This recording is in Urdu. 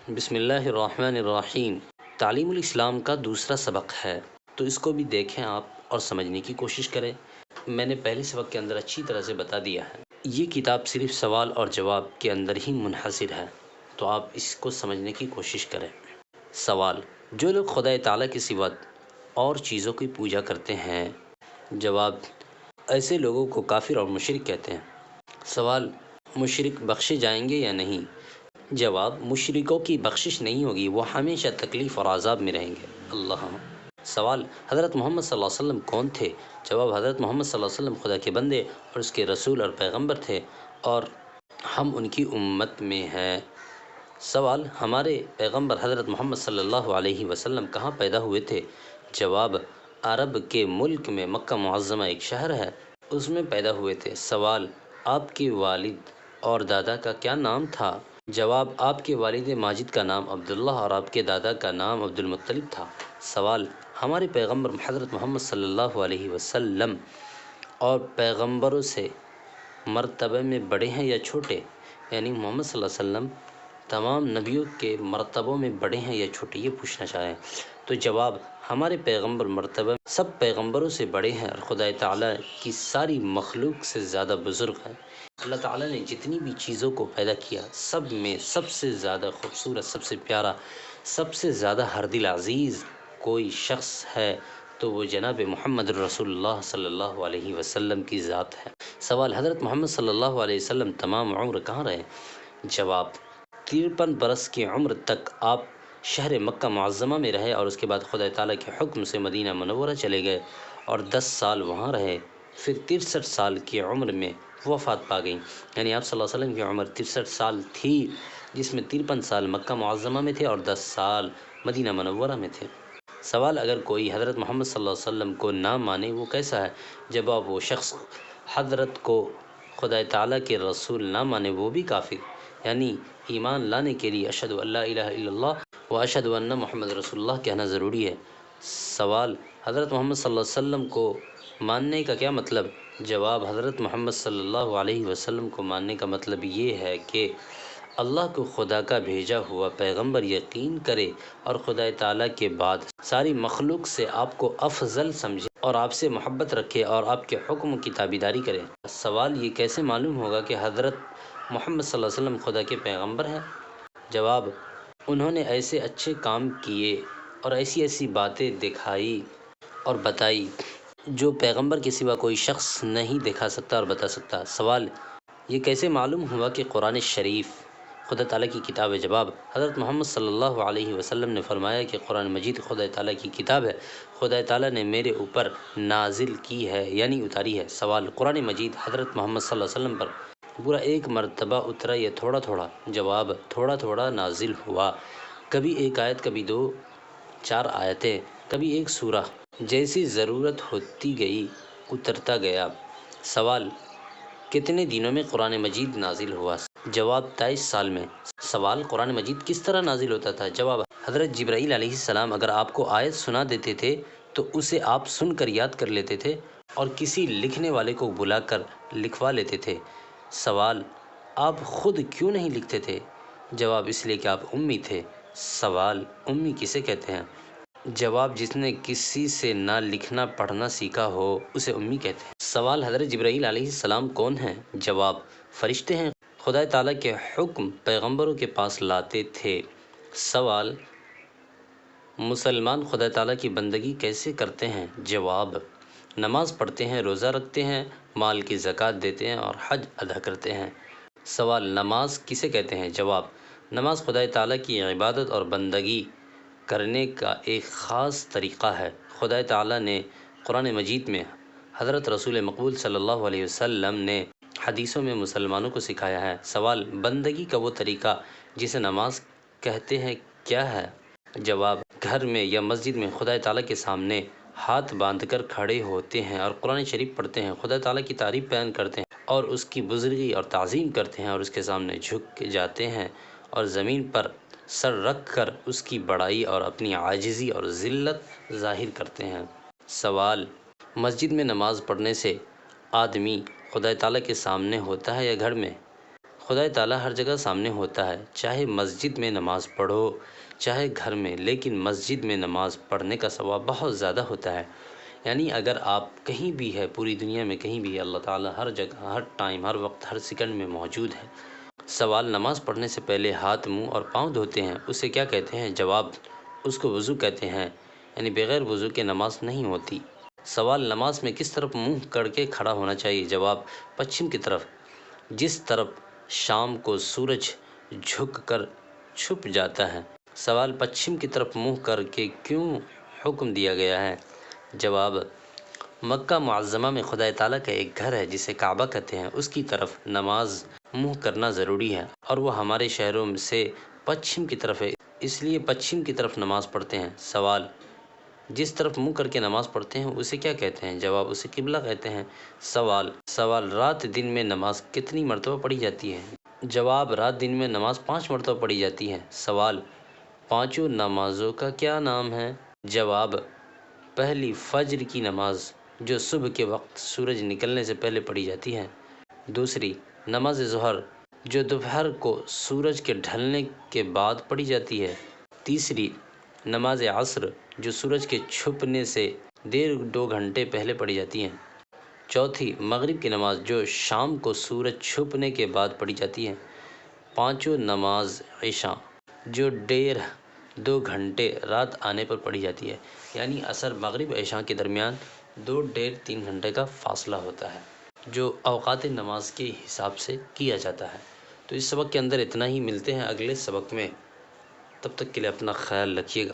بسم اللہ الرحمن الرحیم۔ تعلیم الاسلام کا دوسرا سبق ہے، تو اس کو بھی دیکھیں آپ اور سمجھنے کی کوشش کریں۔ میں نے پہلے سبق کے اندر اچھی طرح سے بتا دیا ہے، یہ کتاب صرف سوال اور جواب کے اندر ہی منحصر ہے، تو آپ اس کو سمجھنے کی کوشش کریں۔ سوال: جو لوگ خدا تعالیٰ کے سوا اور چیزوں کی پوجا کرتے ہیں، جواب: ایسے لوگوں کو کافر اور مشرک کہتے ہیں۔ سوال: مشرک بخشے جائیں گے یا نہیں؟ جواب: مشرکوں کی بخشش نہیں ہوگی، وہ ہمیشہ تکلیف اور عذاب میں رہیں گے۔ اللہ۔ سوال: حضرت محمد صلی اللہ علیہ وسلم کون تھے؟ جواب: حضرت محمد صلی اللہ علیہ وسلم خدا کے بندے اور اس کے رسول اور پیغمبر تھے، اور ہم ان کی امت میں ہیں۔ سوال: ہمارے پیغمبر حضرت محمد صلی اللہ علیہ وسلم کہاں پیدا ہوئے تھے؟ جواب: عرب کے ملک میں مکہ معظمہ ایک شہر ہے، اس میں پیدا ہوئے تھے۔ سوال: آپ کے والد اور دادا کا کیا نام تھا؟ جواب: آپ کے والد ماجد کا نام عبداللہ اور آپ کے دادا کا نام عبد المطلب تھا۔ سوال: ہمارے پیغمبر حضرت محمد صلی اللہ علیہ وسلم اور پیغمبروں سے مرتبہ میں بڑے ہیں یا چھوٹے؟ یعنی محمد صلی اللہ علیہ وسلم تمام نبیوں کے مرتبوں میں بڑے ہیں یا چھوٹے، یہ پوچھنا چاہیں تو جواب: ہمارے پیغمبر مرتبہ سب پیغمبروں سے بڑے ہیں اور خدا تعالیٰ کی ساری مخلوق سے زیادہ بزرگ ہیں۔ اللہ تعالیٰ نے جتنی بھی چیزوں کو پیدا کیا، سب میں سب سے زیادہ خوبصورت، سب سے پیارا، سب سے زیادہ ہر دل عزیز کوئی شخص ہے تو وہ جناب محمد رسول اللہ صلی اللہ علیہ وسلم کی ذات ہے۔ سوال: حضرت محمد صلی اللہ علیہ وسلم تمام عمر کہاں رہے؟ جواب: 53 برس کی عمر تک آپ شہر مکہ معظمہ میں رہے، اور اس کے بعد خدا تعالیٰ کے حکم سے مدینہ منورہ چلے گئے اور 10 سال وہاں رہے، پھر 63 سال کی عمر میں وفات پا گئیں۔ یعنی آپ صلی اللہ علیہ وسلم کی عمر 63 سال تھی، جس میں 53 سال مکہ معظمہ میں تھے اور 10 سال مدینہ منورہ میں تھے۔ سوال: اگر کوئی حضرت محمد صلی اللہ علیہ وسلم کو نہ مانے وہ کیسا ہے؟ جواب: وہ شخص حضرت کو خدا تعالیٰ کے رسول نہ مانے وہ بھی کافر، یعنی ایمان لانے کے لیے اشہد ان لا الہ الا اللہ و اشہد ان محمد رسول اللہ کہنا ضروری ہے۔ سوال: حضرت محمد صلی اللہ علیہ وسلم کو ماننے کا کیا مطلب؟ جواب: حضرت محمد صلی اللہ علیہ وسلم کو ماننے کا مطلب یہ ہے کہ اللہ کو خدا کا بھیجا ہوا پیغمبر یقین کرے اور خدا تعالیٰ کے بعد ساری مخلوق سے آپ کو افضل سمجھے اور آپ سے محبت رکھے اور آپ کے حکم کی تابعداری کرے۔ سوال: یہ کیسے معلوم ہوگا کہ حضرت محمد صلی اللہ علیہ وسلم خدا کے پیغمبر ہیں؟ جواب: انہوں نے ایسے اچھے کام کیے اور ایسی ایسی باتیں دکھائی اور بتائی جو پیغمبر کے سوا کوئی شخص نہیں دکھا سکتا اور بتا سکتا۔ سوال: یہ کیسے معلوم ہوا کہ قرآن شریف خدا تعالیٰ کی کتاب ہے؟ جواب: حضرت محمد صلی اللہ علیہ وسلم نے فرمایا کہ قرآن مجید خدا تعالیٰ کی کتاب ہے، خدا تعالیٰ نے میرے اوپر نازل کی ہے، یعنی اتاری ہے۔ سوال: قرآن مجید حضرت محمد صلی اللہ علیہ وسلم پر پورا ایک مرتبہ اترا یا تھوڑا تھوڑا؟ جواب: تھوڑا تھوڑا نازل ہوا، کبھی ایک آیت، کبھی 2-4 آیتیں، کبھی ایک سورہ، جیسی ضرورت ہوتی گئی اترتا گیا۔ سوال: کتنے دنوں میں قرآن مجید نازل ہوا؟ جواب: 23 سال میں۔ سوال: قرآن مجید کس طرح نازل ہوتا تھا؟ جواب: حضرت جبرائیل علیہ السلام اگر آپ کو آیت سنا دیتے تھے تو اسے آپ سن کر یاد کر لیتے تھے اور کسی لکھنے والے کو بلا کر لکھوا لیتے تھے۔ سوال: آپ خود کیوں نہیں لکھتے تھے؟ جواب: اس لیے کہ آپ امی تھے۔ سوال: امی کسے کہتے ہیں؟ جواب: جس نے کسی سے نہ لکھنا پڑھنا سیکھا ہو اسے امی کہتے ہیں۔ سوال: حضرت جبرائیل علیہ السلام کون ہیں؟ جواب: فرشتے ہیں، خدا تعالیٰ کے حکم پیغمبروں کے پاس لاتے تھے۔ سوال: مسلمان خدا تعالیٰ کی بندگی کیسے کرتے ہیں؟ جواب: نماز پڑھتے ہیں، روزہ رکھتے ہیں، مال کی زکوٰۃ دیتے ہیں اور حج ادا کرتے ہیں۔ سوال: نماز کسے کہتے ہیں؟ جواب: نماز خدا تعالیٰ کی عبادت اور بندگی کرنے کا ایک خاص طریقہ ہے۔ خدا تعالیٰ نے قرآن مجید میں حضرت رسول مقبول صلی اللہ علیہ وسلم نے حدیثوں میں مسلمانوں کو سکھایا ہے۔ سوال: بندگی کا وہ طریقہ جسے نماز کہتے ہیں کیا ہے؟ جواب: گھر میں یا مسجد میں خدا تعالیٰ کے سامنے ہاتھ باندھ کر کھڑے ہوتے ہیں اور قرآن شریف پڑھتے ہیں، خدا تعالیٰ کی تعریف بیان کرتے ہیں اور اس کی بزرگی اور تعظیم کرتے ہیں اور اس کے سامنے جھک جاتے ہیں اور زمین پر سر رکھ کر اس کی بڑائی اور اپنی عاجزی اور ذلت ظاہر کرتے ہیں۔ سوال: مسجد میں نماز پڑھنے سے آدمی خدا تعالیٰ کے سامنے ہوتا ہے یا گھر میں؟ خدا تعالیٰ ہر جگہ سامنے ہوتا ہے، چاہے مسجد میں نماز پڑھو چاہے گھر میں، لیکن مسجد میں نماز پڑھنے کا ثواب بہت زیادہ ہوتا ہے۔ یعنی اگر آپ کہیں بھی ہے، پوری دنیا میں کہیں بھی ہے، اللہ تعالیٰ ہر جگہ، ہر ٹائم، ہر وقت، ہر سیکنڈ میں موجود ہے۔ سوال: نماز پڑھنے سے پہلے ہاتھ، منہ اور پاؤں دھوتے ہیں، اسے کیا کہتے ہیں؟ جواب: اس کو وضو کہتے ہیں، یعنی بغیر وضو کے نماز نہیں ہوتی۔ سوال: نماز میں کس طرف منہ کر کے کھڑا ہونا چاہیے؟ جواب: پچھم کی طرف، جس طرف شام کو سورج جھک کر چھپ جاتا ہے۔ سوال: پچھم کی طرف منہ کر کے کیوں حکم دیا گیا ہے؟ جواب: مکہ معظمہ میں خدا تعالیٰ کا ایک گھر ہے جسے کعبہ کہتے ہیں، اس کی طرف نماز منہ کرنا ضروری ہے، اور وہ ہمارے شہروں سے پچھم کی طرف ہے، اس لیے پچھم کی طرف نماز پڑھتے ہیں۔ سوال: جس طرف منہ کر کے نماز پڑھتے ہیں اسے کیا کہتے ہیں؟ جواب: اسے قبلہ کہتے ہیں۔ سوال: رات دن میں نماز کتنی مرتبہ پڑھی جاتی ہے؟ جواب: رات دن میں نماز 5 مرتبہ پڑھی جاتی ہے۔ سوال: پانچوں نمازوں کا کیا نام ہے؟ جواب: پہلی فجر کی نماز جو صبح کے وقت سورج نکلنے سے پہلے پڑھی جاتی ہے۔ دوسری نماز ظہر جو دوپہر کو سورج کے ڈھلنے کے بعد پڑھی جاتی ہے۔ تیسری نماز عصر جو سورج کے چھپنے سے 1.5 گھنٹے پہلے پڑھی جاتی ہے۔ چوتھی مغرب کی نماز جو شام کو سورج چھپنے کے بعد پڑھی جاتی ہے۔ پانچوں نماز عشاء جو 1.5 گھنٹے رات آنے پر پڑھی جاتی ہے، یعنی عصر مغرب عشاء کے درمیان 2.5-3 گھنٹے کا فاصلہ ہوتا ہے، جو اوقات نماز کے حساب سے کیا جاتا ہے۔ تو اس سبق کے اندر اتنا ہی، ملتے ہیں اگلے سبق میں، تب تک کے لیے اپنا خیال رکھیے گا۔